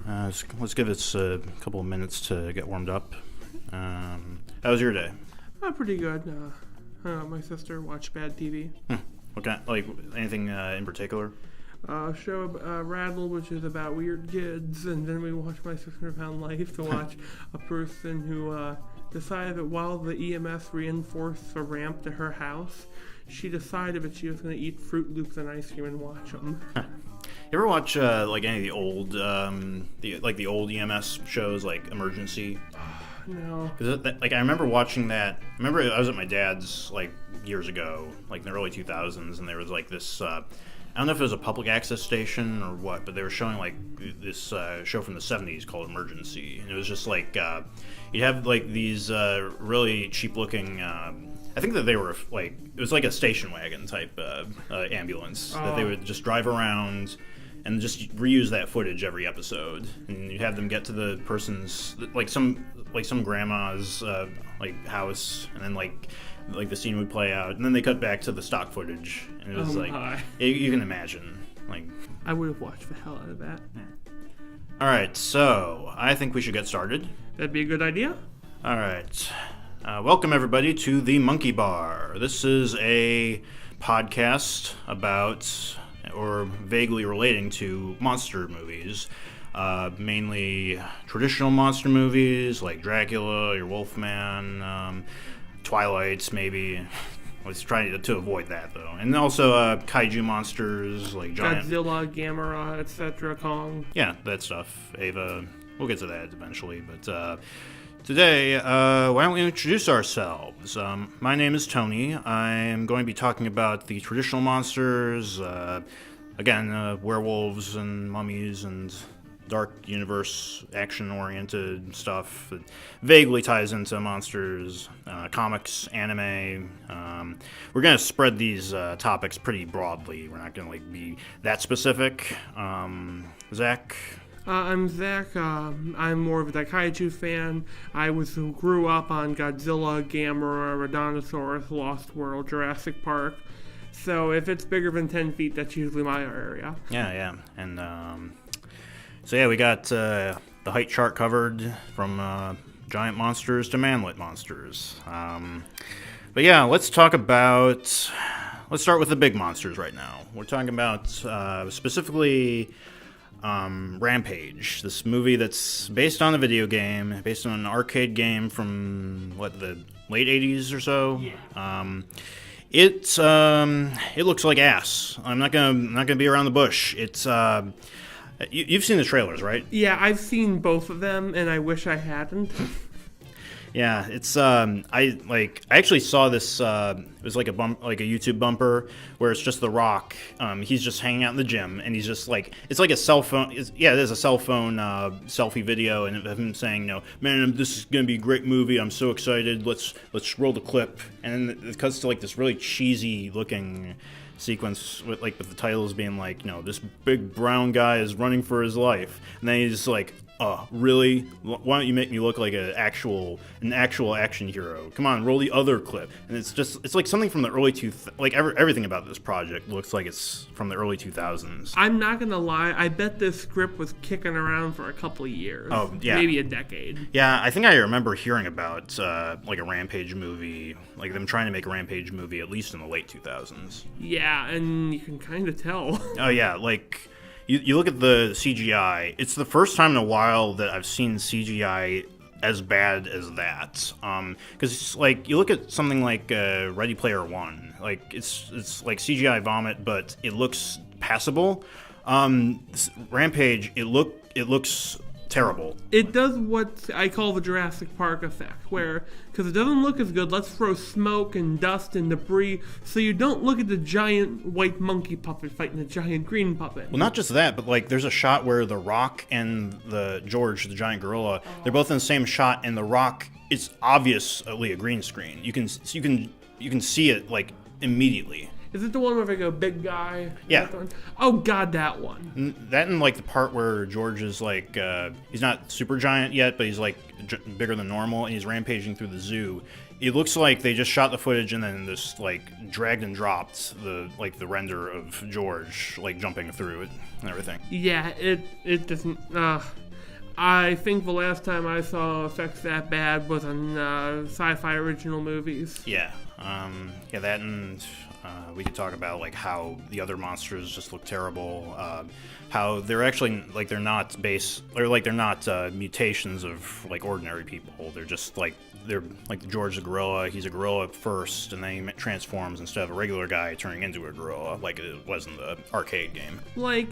Let's give this a couple of minutes to get warmed up. How was your day? Pretty good. My sister watched bad TV. Okay, like anything in particular? Show Rattle, which is about weird kids, and then we watched My 600 Pound Life to watch a person who decided that while the EMS reinforced the ramp to her house, she decided that she was going to eat Fruit Loops and ice cream and watch them. You ever watch like any of the old, the old EMS shows, like Emergency? No. Because I remember watching that. I remember I was at my dad's like years ago, like in the early 2000s, and there was like this. I don't know if it was a public access station or what, but they were showing like this show from the 70s called Emergency, and it was just like you'd have like these really cheap-looking. I think that they were like it was like a station wagon type ambulance that they would just drive around and just reuse that footage every episode, and you'd have them get to the person's like some grandma's like house, and then like the scene would play out, and then they cut back to the stock footage, and it was you can imagine, like I would have watched the hell out of that. Yeah. All right, so I think we should get started. That'd be a good idea. All right, welcome everybody to the Monkey Bar. This is a podcast about or vaguely relating to monster movies. Mainly traditional monster movies like Dracula, your Wolfman, Twilight, maybe. Let's try to avoid that though. And also kaiju monsters like giant Godzilla, Gamera, etc., Kong. Yeah, that stuff. Ava. We'll get to that eventually. But today, why don't we introduce ourselves? My name is Tony. I am going to be talking about the traditional monsters. Again, werewolves and mummies and dark universe, action-oriented stuff that vaguely ties into monsters, comics, anime. We're going to spread these topics pretty broadly. We're not going to be that specific. Zach? I'm Zach. I'm more of a kaiju fan. I grew up on Godzilla, Gamera, Rodontosaurus, Lost World, Jurassic Park. So if it's bigger than 10 feet, that's usually my area. Yeah. And so yeah, we got the height chart covered from giant monsters to manlet monsters. But yeah, let's start with the big monsters right now. We're talking about specifically Rampage, this movie that's based on a video game, based on an arcade game from the late 80s or so. Yeah. It looks like ass. I'm not gonna be around the bush. It's you've seen the trailers, right? Yeah, I've seen both of them, and I wish I hadn't. Yeah, it's I actually saw this. It was like a YouTube bumper where it's just The Rock. He's just hanging out in the gym, and he's just like it's like a cell phone. It is a cell phone selfie video, and of him saying, "No, man, this is gonna be a great movie. I'm so excited. Let's roll the clip." And then it cuts to like this really cheesy looking sequence with the titles being like, this big brown guy is running for his life, and then he's just like, really? Why don't you make me look like an actual action hero? Come on, roll the other clip. And it's like something from the early everything about this project looks like it's from the early 2000s. I'm not gonna lie, I bet this script was kicking around for a couple of years. Oh, yeah. Maybe a decade. Yeah, I think I remember hearing about like a Rampage movie, like them trying to make a Rampage movie at least in the late 2000s. Yeah, and you can kind of tell. Oh yeah, like you look at the CGI. It's the first time in a while that I've seen CGI as bad as that. Because it's like you look at something like Ready Player One. Like it's like CGI vomit, but it looks passable. Rampage, it looks terrible. It does what I call the Jurassic Park effect, where, because it doesn't look as good, let's throw smoke and dust and debris so you don't look at the giant white monkey puppet fighting the giant green puppet. Well, not just that, but like there's a shot where The Rock and the giant gorilla, they're both in the same shot, and The Rock, it's obviously a green screen. You can see it like immediately. Is it the one where they go, big guy? Yeah. Oh, God, that one. That and, like, the part where George is, like, he's not super giant yet, but he's, like, bigger than normal, and he's rampaging through the zoo. It looks like they just shot the footage and then just, like, dragged and dropped the render of George, like, jumping through it and everything. Yeah, it doesn't, I think the last time I saw effects that bad was on sci-fi original movies. Yeah, that, and we could talk about like how the other monsters just look terrible. How they're actually like they're not mutations of like ordinary people. They're just like George the gorilla. He's a gorilla first, and then he transforms instead of a regular guy turning into a gorilla, like it was in the arcade game. Like,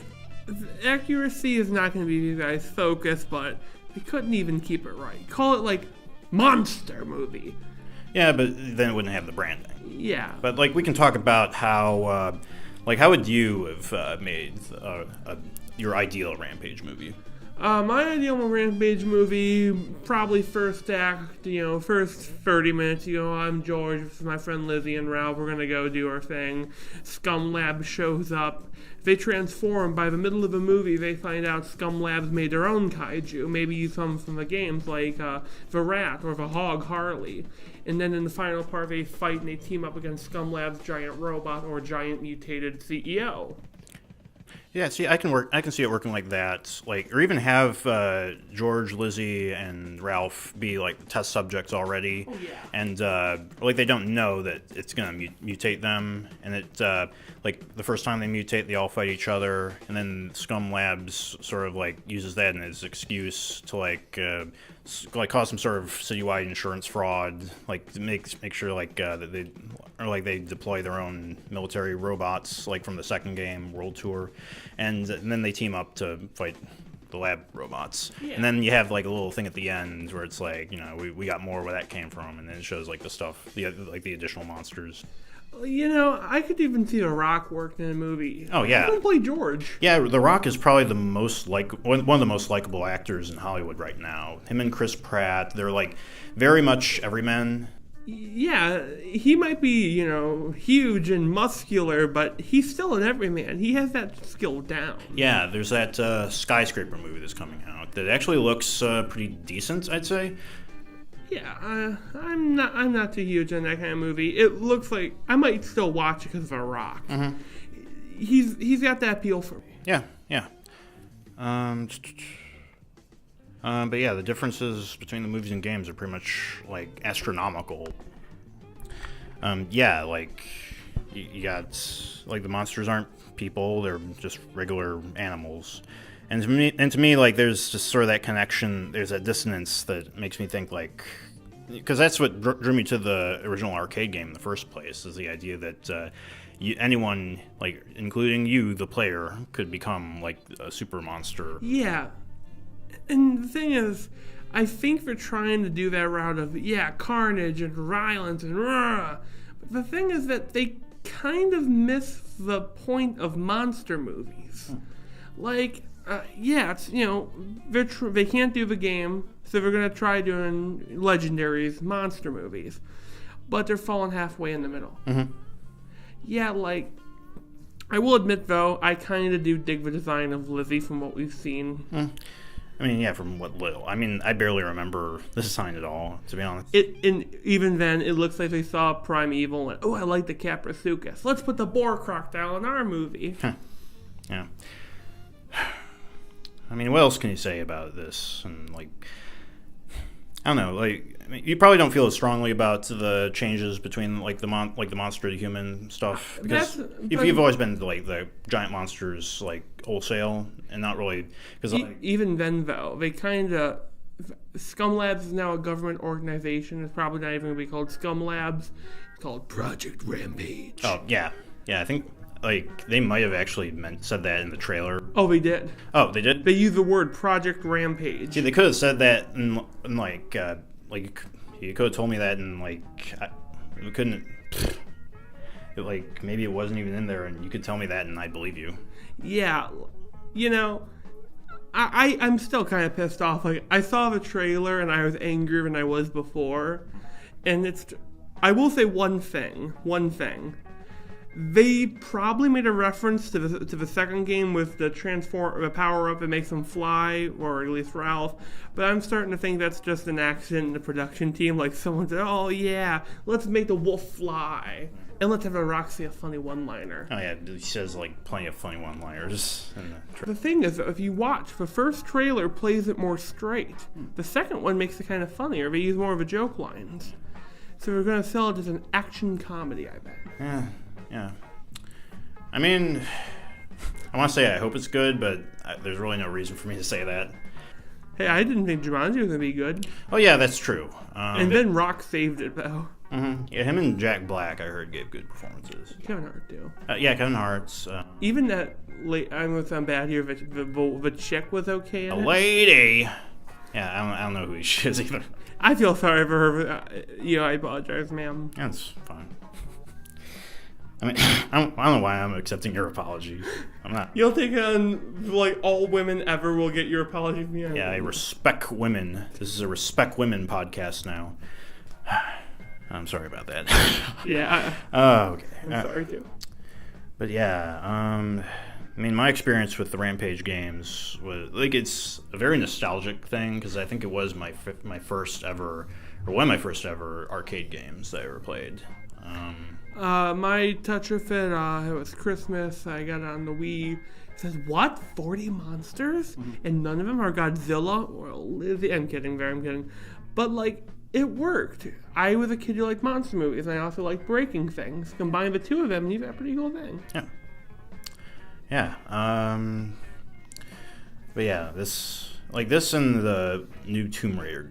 accuracy is not going to be you guys' focus, but we couldn't even keep it right. Call it like monster movie. Yeah, but then it wouldn't have the branding. Yeah. But like we can talk about how would you have made your ideal Rampage movie? My ideal Rampage movie, probably first act, first 30 minutes, I'm George, this is my friend Lizzie and Ralph, we're gonna go do our thing. Scum Lab shows up. They transform. By the middle of the movie, they find out Scum Labs made their own kaiju, maybe some from the games, like the Rat or the Hog Harley. And then in the final part, they fight and they team up against Scum Labs' giant robot or giant mutated CEO. Yeah, see, I can see it working like that, like, or even have George, Lizzie, and Ralph be like test subjects already, and like they don't know that it's gonna mutate them, and it like the first time they mutate, they all fight each other, and then Scum Labs sort of like uses that in its excuse to like cause some sort of citywide insurance fraud, like to make sure like that they deploy their own military robots, like from the second game, World Tour, and then they team up to fight the lab robots. Yeah. And then you have like a little thing at the end where it's like, we got more where that came from, and then it shows like the stuff, the additional monsters. I could even see The Rock working in a movie. Oh yeah, he can play George. Yeah, The Rock is probably the most one of the most likable actors in Hollywood right now. Him and Chris Pratt, they're like very much everymen. Yeah, he might be, huge and muscular, but he's still an everyman. He has that skill down. Yeah, there's that Skyscraper movie that's coming out that actually looks pretty decent, I'd say. Yeah, I'm not too huge on that kind of movie. It looks like I might still watch it because of a Rock. Mm-hmm. He's got that appeal for me. Yeah. But yeah, the differences between the movies and games are pretty much like astronomical. Like you got like the monsters aren't people; they're just regular animals. And to me, like there's just sort of that connection. There's that dissonance that makes me think like, because that's what drew me to the original arcade game in the first place, is the idea that anyone, like including you, the player, could become like a super monster. Yeah. And the thing is, I think they're trying to do that route of, carnage and violence and rah. But the thing is that they kind of miss the point of monster movies. Like, it's, they can't do the game, so they're going to try doing Legendary's monster movies. But they're falling halfway in the middle. Mm-hmm. Yeah, like, I will admit, though, I kind of do dig the design of Lizzie from what we've seen. I mean, yeah, from what little. I mean, I barely remember the design at all, to be honest. Even then, it looks like they saw Primeval and, I like the Caprasuchus. Let's put the boar crocodile in our movie. Yeah. I mean, what else can you say about this? And, like, I don't know. Like, I mean, you probably don't feel as strongly about the changes between, like, the monster to human stuff. Because you've always been, like, the giant monsters, like, wholesale, and not really... Cause, even then, though, they kind of... Scum Labs is now a government organization. It's probably not even going to be called Scum Labs. It's called Project Rampage. Oh, yeah. Yeah, I think... Like, they might have actually said that in the trailer. Oh, they did? Oh, they did? They used the word Project Rampage. See, they could have said that in like, you could have told me that in, like, we couldn't, like, maybe it wasn't even in there, and you could tell me that, and I'd believe you. Yeah, I'm still kind of pissed off. Like, I saw the trailer, and I was angrier than I was before, and I will say one thing. They probably made a reference to the second game with the power up that makes them fly, or at least Ralph. But I'm starting to think that's just an accident in the production team. Like someone said, "Oh yeah, let's make the wolf fly," And let's have a Roxy a funny one-liner. Oh yeah, he says like plenty of funny one-liners. The thing is, if you watch, the first trailer plays it more straight. The second one makes it kind of funnier. They use more of a joke lines. So we're going to sell it as an action comedy, I bet. Yeah. I mean, I want to say I hope it's good, but there's really no reason for me to say that. Hey, I didn't think Jumanji was going to be good. Oh yeah, that's true. And then Rock saved it, though. Yeah, him and Jack Black, I heard, gave good performances. Kevin Hart, too. Yeah, Kevin Hart's. Even that, I know it sound bad here, the chick was okay in a it. lady. Yeah, I don't know who she is either. I feel sorry for her. I apologize, ma'am. That's fine. I mean, I don't know why I'm accepting your apology. I'm not. You'll take it on, like, all women ever will get your apology from me. Yeah, I respect women. This is a Respect Women podcast now. I'm sorry about that. Yeah. Okay. I'm sorry, too. But yeah, I mean, my experience with the Rampage games was, like, it's a very nostalgic thing, because I think it was my first ever, or one of my first ever arcade games that I ever played. My touch of it was Christmas. I got it on the Wii. It says, what? 40 monsters? And none of them are Godzilla or Lizzie. I'm kidding. But, like, it worked. I was a kid who liked monster movies, and I also liked breaking things. Combine the two of them, and you've got a pretty cool thing. Yeah. But yeah, this and the new Tomb Raider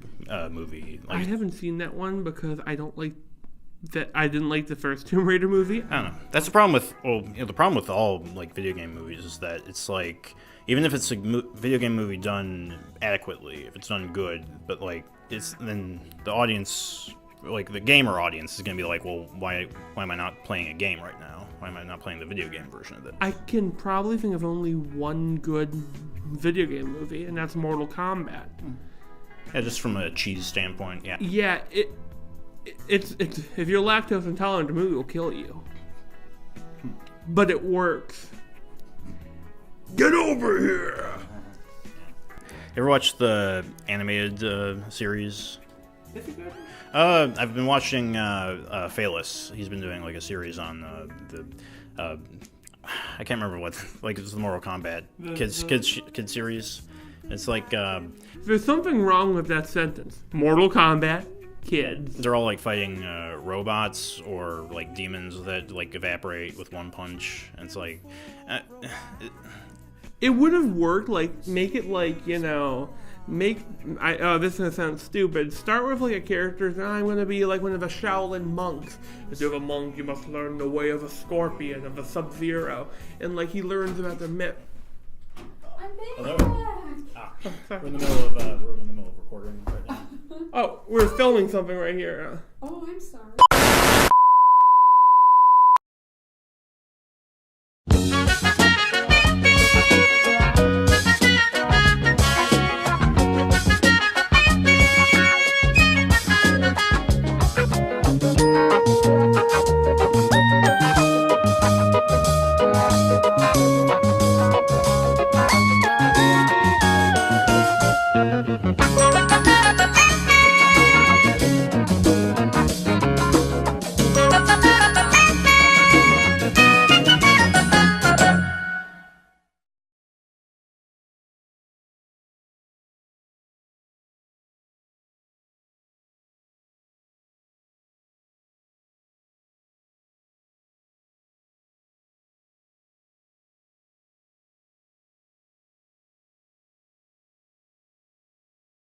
movie. I haven't seen that one because I didn't like the first Tomb Raider movie. I don't know. That's the problem with the problem with all like video game movies is that it's like, even if it's a video game movie done adequately, if it's done good, but like then the audience, like the gamer audience, is gonna be like, well, why am I not playing a game right now? Why am I not playing the video game version of it? I can probably think of only one good video game movie, and that's Mortal Kombat. Yeah, just from a cheese standpoint. Yeah. Yeah, it's if you're lactose intolerant, the movie will kill you. But it works. Get over here! You ever watched the animated series? Is it good? I've been watching Phaelus. He's been doing like a series on I can't remember what, like it's the Mortal Kombat kids series. It's like there's something wrong with that sentence. Mortal Kombat kids. They're all like fighting robots or like demons that like evaporate with one punch. And it's like it would have worked. Like make it like this is gonna sound stupid. Start with like a character. I'm gonna be like one of the Shaolin monks. If you're a monk, you must learn the way of a scorpion, of a Sub-Zero, and like he learns about the myth. Hello. We're in the middle of recording right now. Oh, we're filming something right here. Oh, I'm sorry.